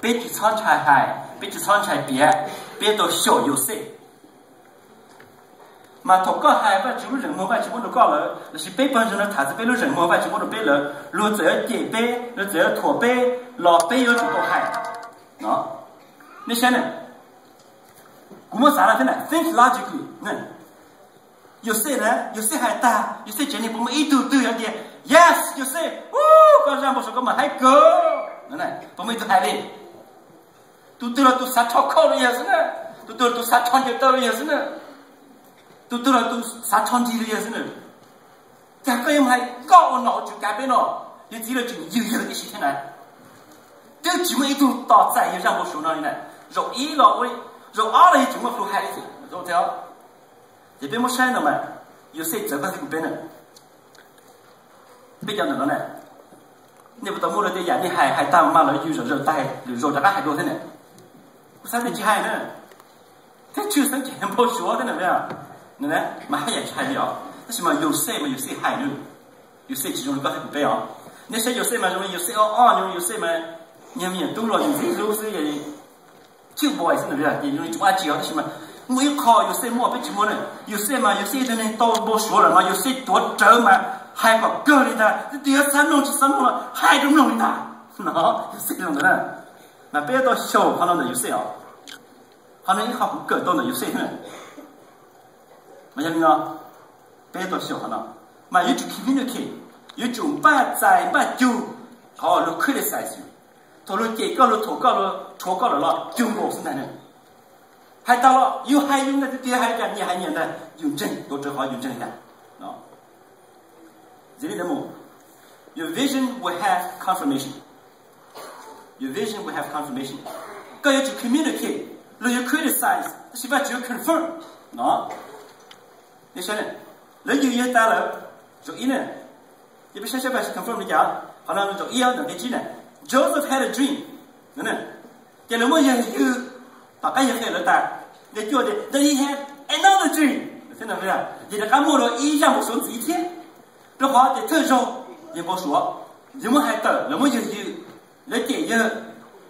别去藏起来，别去藏起来别到小有色。嘛，头个海把全部人毛把全部都搞了，那是背本身的台子背了人毛把全部都背了，如这叠背，如这驼背，老背有这个海，啊，你想呢？我们啥了的呢？分析垃圾股，有些人有些还大，有些今年我们一都要的 ，yes， 有些，刚才不说我们还够，我们都还嘞，都到了都3超考了也是呢，都到了都3超就到了也是呢。都到了都3场地了也是呢，改变还搞脑就改变了，你记了就有一些天呢，这基本一都到在也让我说那里呢，肉一了我肉二了也怎么说还是肉条，这边没晒了嘛，有些这个是边呢，比较那个呢，你不到摸了的眼睛还当嘛了有肉带肉这个还多的呢，我啥子还呢，这就是全部说的呢没有。呢，嘛还也还了，但是嘛有些嘛有些还有，有些其中的个很不要，那些有些嘛容易有些有些嘛年年多了，有些也就不爱是那个，也容易就爱教的是嘛，没有考有些么不怎么呢，有些嘛有些人都不说了嘛，有些多走嘛还不够的，这第二3弄去3弄了还都弄的，有些种的呢，那别到小可能的有些啊，可能一下不够多的有些呢。嘛样啊？别到小了，嘛有就看不看，有种半在半丢，好路开的赛事，到了结高了、脱高了、超高了就我是男人，还到了有还有那个爹还讲你还念的用证，都只好用证的啊。这里的么 ？Your vision will have confirmation. Your vision will have confirmation. 个有就 communicate， 路有开的赛事，是把就 confirm 啊。你想呢？那有些大了，说一呢，也不想想把是 confirm 的讲，好像说一样能给几呢 ？Joseph had a dream， 第二么也有，大概也很了大，你觉得那一天 another dream， 真的不是？你这干么了？一样不说自己天，这话的特殊也不说，人们还得，人们也有，那电影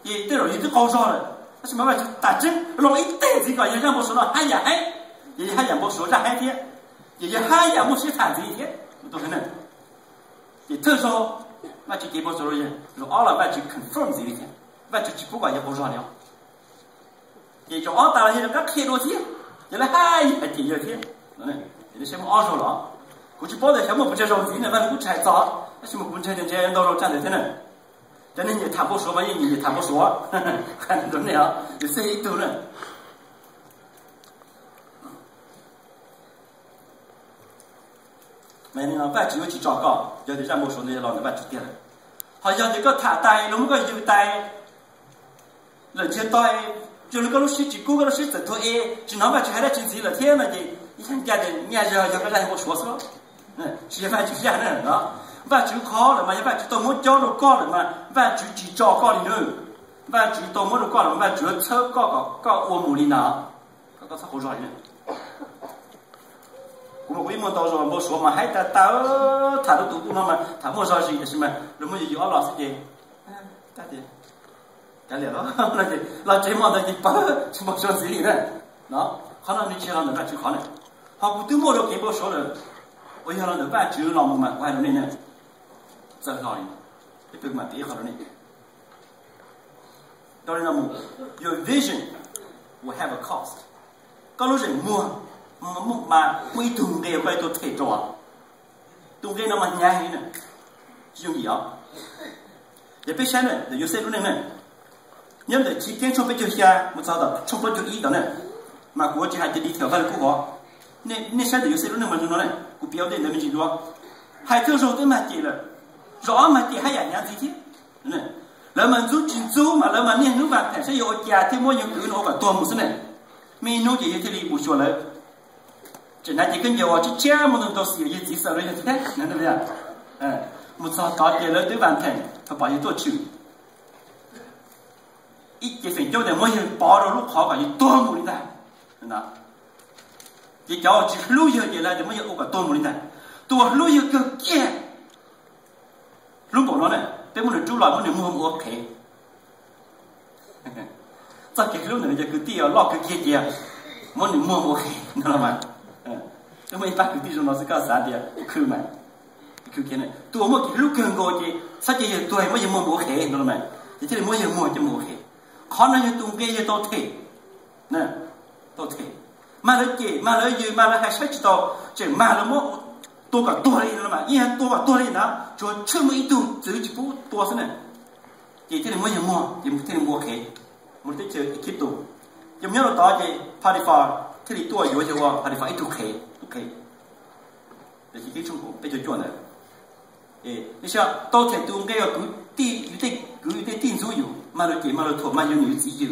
也对了，也是高烧了，但是慢慢就打针，老一代这个也让不说了，还也还。也还也不说这还天，也还也不是谈这一天，都是呢。也特说，那就给不说了，说二了，那就 confirm 这一天，那就不管也不说了。也就二打了，也刚开多天，原来还也第二天，也什么二手了，估计包的什么不接受自己呢，反正估计还早，那什么估计这样到时候站在这呢，真的你谈不说嘛，你谈不说，看怎么样，有谁都能。那呢，反正有去找搞，有的人没说那些老人反正点了。好像这个他带，那么个有带，人家带，就那个老师几个老师枕头就哪怕去还得进去了天了的，你看家的，人家有个人我说是了，吃饭就这样的啊，反正考了嘛，也反正到么教都搞了嘛，反正去找搞的呢，反正到么都搞了嘛，就车搞我母里呢，搞啥好少人。我为么到时候没说嘛，还得到他都读了嘛，他没说是什么，那么有老师的，咋的，干了了，那这么的你把什么说这里呢？那可能你去了那去看了，他不都没了给我说了，我要了那办就那么嘛，我还能呢，这哪里？你别嘛别好了呢。当然了么 ，your vision will have a cost， 搞了人么？嘛，会动的会都太多啊，动的那么年轻呢，容易啊。也别想呢，有些人呢，你们的几点钟不就下，我找到充分就一的呢，嘛国际还得里条反正不好。你晓得有些人嘛就那呢，我标的那么清楚，还就肉都蛮低了，肉蛮低还要两天，那么做进走嘛，那么年头饭，但是要家庭么有够那个多么是呢？每弄就一天里不学了。这那几个人我这这么多都是有一几十了，你看，能怎么样？我早到点了对半天，他把你多久？一节分叫的没有包了路跑个有多么的，那，你叫我去路有的了，就没有个多么的，多路有个见，如果呢，别么能走了，不能摸开， cho cái lúc nữa cứ tiêu lo cái kia muốn đi mua cái nó mà chúng mình bắt cái tiêu nó sẽ có啥的去买去cái này tôi mua cái lúc gần gọi thì sao chỉ tôi mới mua cái nó mà thì chỉ mua cho mua cái khó nói như tung cái to thế nè to thế mà lấy hay sách to chỉ mà nó mua多个多嘞，了嘛？一下多嘞呢，就这么一度走几步多是呢？也这里没人摸，也这里摸开，没得就一度，有没有到的帕里法这里多有些话，帕里法一度开，这是给中国被就做的。你像到成都应该要有点定住有，马路拖，马有女子有，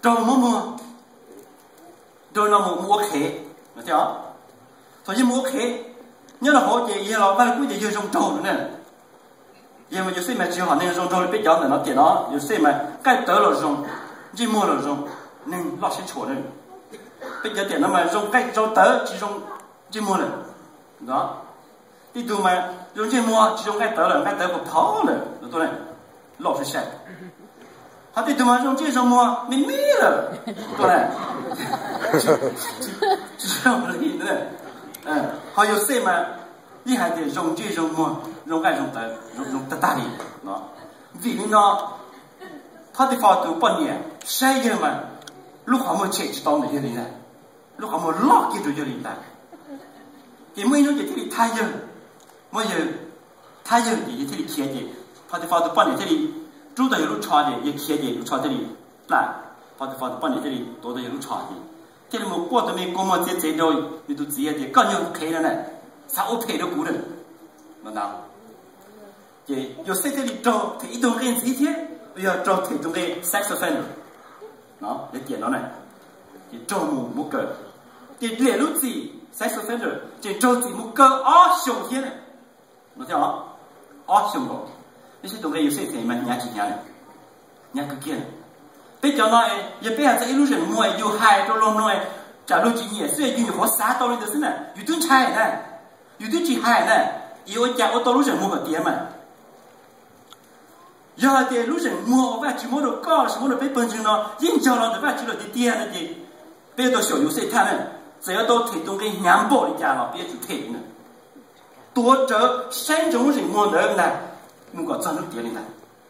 找摸，找那么摸开，我讲。所以摸开，你那好些也老板估计就用招了呢，因为有些嘛只好那个用招了比较难电脑，有些嘛该得了用，你摸了用，能老些错了，比较电脑嘛用该招得只用你摸了，知道？你都嘛用你摸只用该得不跑了，对不对？老是晒，他对嘛用这种摸没了，对不对？这样而已，对不对？还有些嘛，厉害的用这种么，用得大力，喏，为了呢，他的法度半年，谁人嘛，如何么切知道那些人呢？如何么老给这些人呢？因为那些这里太阳，没有太阳的这里贴的，他的法度半年这里住的有路差的，也贴的有差这里烂，他的法度半年这里多的有路差的。这里么过得没过么这条你都职业的，更有赔了呢，啥我赔了股人，喏呐，这有谁这里找一种人这一天，要找这种的 sex offender， 喏，这电脑呢，这找木个，这列入子 sex offender， 这找子木个凶天呢，喏听啊，凶个，这些东西有谁天嘛，年几年了，年个见。别讲那也别在一路上摸有海都弄弄假如今年虽然有和啥道理的是呢，有顿菜呢，有顿去海呢，有家我到路上摸个点嘛，要在路上摸，我去摸到高什么的被本身呢，人家了的把去了的点了的，别到小有谁看呢，只要到推动跟娘包的家了，别去推呢，多找山中人摸的呢，如果真的点的呢，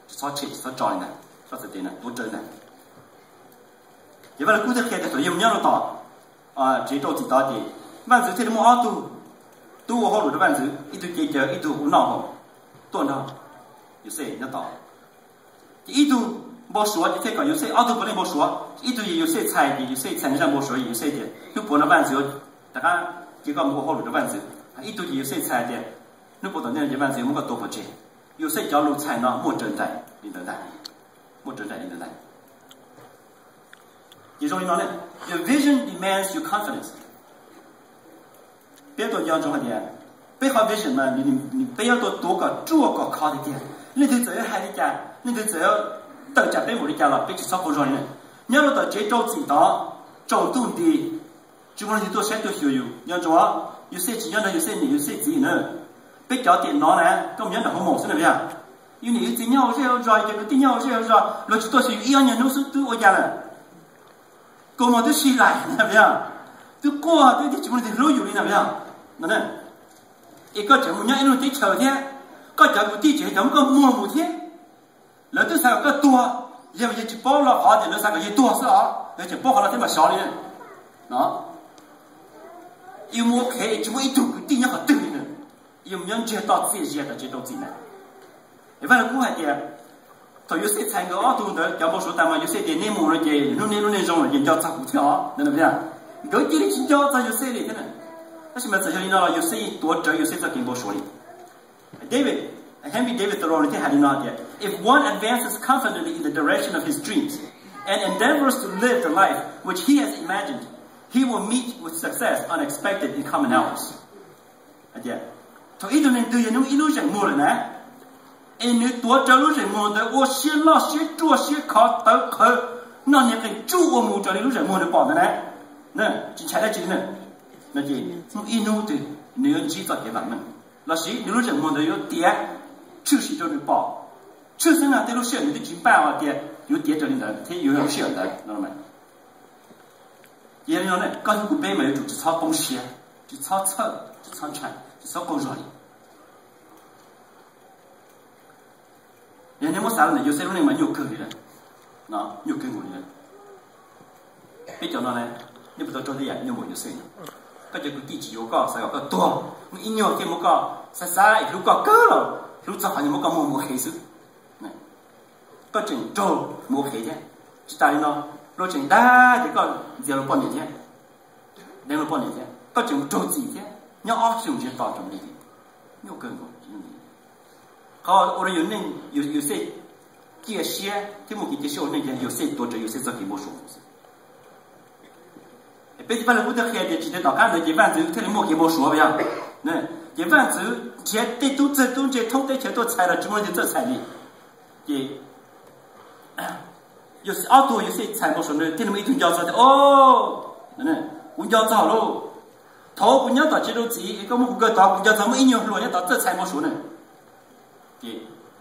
少吃少找的呢，少是点呢，多挣呢。因为古代开的时候，有两个道这道知道的，万子这里么好都我好路的万子，一头结结，一头无脑好，多呢，有谁那道，一头没说，你再讲有谁都不能没说，一头也有谁菜的，有谁菜上没说，有谁的，就不能万子，大家这个么好路的万子，一头也有谁菜的，你不懂那些万子有么个多不接，有谁叫路菜呢？没正在，你等待，没正在，你等待。你说呢 ？Your vision demands your confidence。别多讲这个点，别好 vision 嘛，你不要多个做个靠的点，你就只要海的家，你就只要到家被我的家了，别去找不着人。你要到这找知道，找懂的，就可能多些都学有，要做有些几样的，有些你有些自己呢，别叫电脑呢，跟我们讲好陌生的呀。因为你电脑这样做，这个电脑这样做，那就多是一样年都是都我家了。哥们都起来，怎么样？都过都基本上都有的，怎么样？那呢？一个节目讲一路得秋天，个节目地节怎么个摸天？那都三个多，因为一包了好的，那三个一多是啊，而且包好了这么小的，啊，一摸开就摸一头地上好对呢，有没有接到自己的接到自己呢？一般古海的。他有些参个都的，要不说他们有些的内蒙人的，弄那种人叫杂胡条，能不能？有点的去叫咱有些的，真的。那什么这些人呢？有些多者，有些在跟我说的。Henry David Thoreau 他还那的 ，If one advances confidently in the direction of his dreams and endeavors to live the life which he has imagined, he will meet with success unexpected in common hours. 对，他一种人对那种一路上摸了呢。你多走路人摸的，我先老先做先考到考，那你跟做我摸着的路人摸的包的呢？那就才来这呢，那就一路的你要记着给他们，那是你路人摸的有点，就是叫你包，就是呢，对路小你的几百万的，有点着领的，他有人晓得，知道吗？也有呢，刚才古北没有就炒东西，就炒菜，就炒菜，就炒工作里。人家我啥呢？有些人嘛有根的，那有根我的。比较呢，你不知道做的呀，你没有谁呢。ก็จะกูกี่จิโยก็ใส่ก็ตัวมึงอินโยที่มึงก็ใส่รู้ก็เกลือรู้จักอย่างมึงก็มัวเขยซึก็จึงโจมัวเขยเนี่ยจิตใจเนาะรู้จึงได้เดี๋ยวก็เดี๋ยวเราป้อนเนี่ยเดี๋ยวเราป้อนเนี่ยก็จึงโจจีเนี่ยเนี่ยอ้อจึงจะต่อตรงนี้เนี่ยเกินกว่าเขาเราอยู่นี่อยู่เส้นเกี่ยเชี่ยที่มึงกินเชี่ยนี่อยู่เส้นตัวจะอยู่เส้นจะกินบ่สูง别的把人屋头开的，今天到干的，一万子，他的莫给我说不呀？那一万子钱得都这东西，偷的钱都拆了，怎么就这彩礼？也，有些奥多有些财莫说呢，听他们一听叫说的哦，那我叫早喽，头不鸟到几多子，一个我个到我叫咱们一年落要到这财莫说呢？也，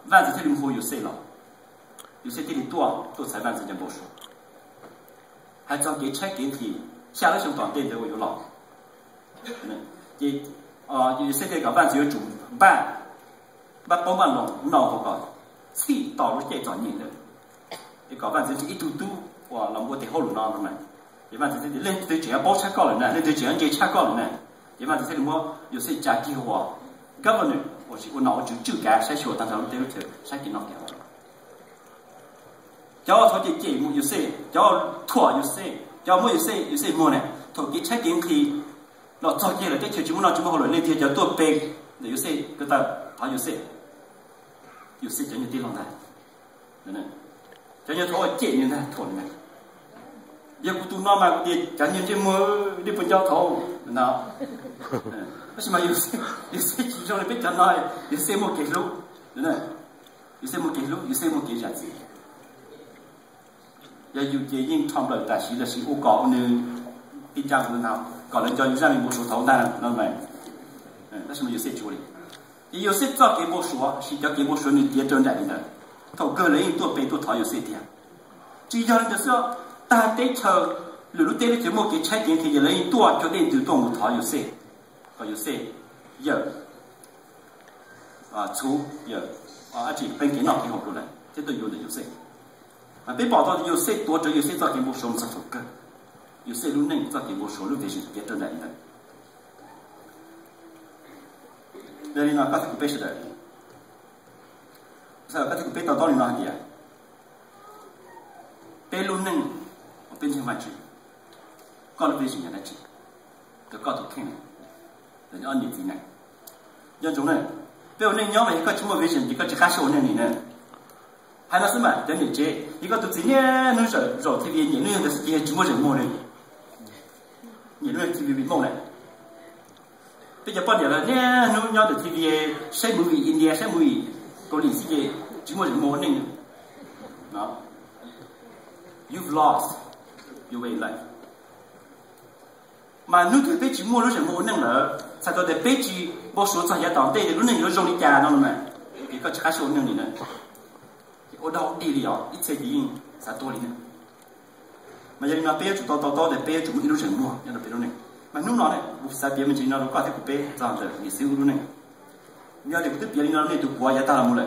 万子这里莫有谁了？有些地里多才万子就莫说，还找给拆给提。下个熊短队的我有老，也有些这个饭只有主办，把包办弄闹不搞，气到了这找你的，这搞饭就是一嘟嘟，哇，那我得后路闹的嘛，一般就是人对这样包车高了呢，人对这样就车高了呢，一般就是我有些家计划，governor，我脑就干筛选，但是我对了筛给闹给我，叫我做的节目有些，叫我拖有些。叫我有些么呢？头几拆点去，老早些了，这节目那节目好了，那天叫多背，有些个他有些真有地方的，真的，真有头见人的头呢，也不都那么的，真有这么你不叫头，那，为什么有些其中的比较那，有些么给路，真的，有些么给路，有些么给下子。要有些人创不了，但是我搞呢，比较的那搞人家有让你不说头单，那么，那什么有些处理，有些早给我说，是叫给我说你别正在的，头个人多背多讨有些点，只要就是说，大对头，如果对了节目给拆点，有人多，就得就多我讨有些，和有些有，粗有，而且本给脑给好多人，这都有的有些。被报道的有些多着，有些早给我说我们是头个，有些路能早给我说路的是别正在的。这里呢，刚才个背是的，是刚才个背到道理哪里啊？背路能，我变成万句，搞了背是人来记，就搞头听了，人家按你听呢。要种呢，背我那鸟们一个什么危险，一个只看是我那里呢。还那什么？等你这一个都今年能说特别年龄的时间，怎么人摸呢？年龄特别摸呢？比较半年了，呢，农家的特别谁母语，印度谁母语，搞历史的怎么人摸呢？啊 ，You've lost your way in life。mà nếu thì bây giờ mua nó sẽ mua năng nữa, sao tôi để bây giờ mua số sản phẩm đây thì lúc này nó dùng đi cả nó mà, cái có chắc số năng này nữa. Ở đâu đi liền, ít xe đi, sao tôi đi nữa. Mà giờ nó bây giờ tôi để bây giờ chúng nó sẽ mua, nó bây giờ này. Mà lúc đó này, sao bây giờ mình chỉ nó có thể của bây giờ rồi, thì xíu lúc này. Giờ thì cái bây giờ nó này tụi qua giá ta là mua lại.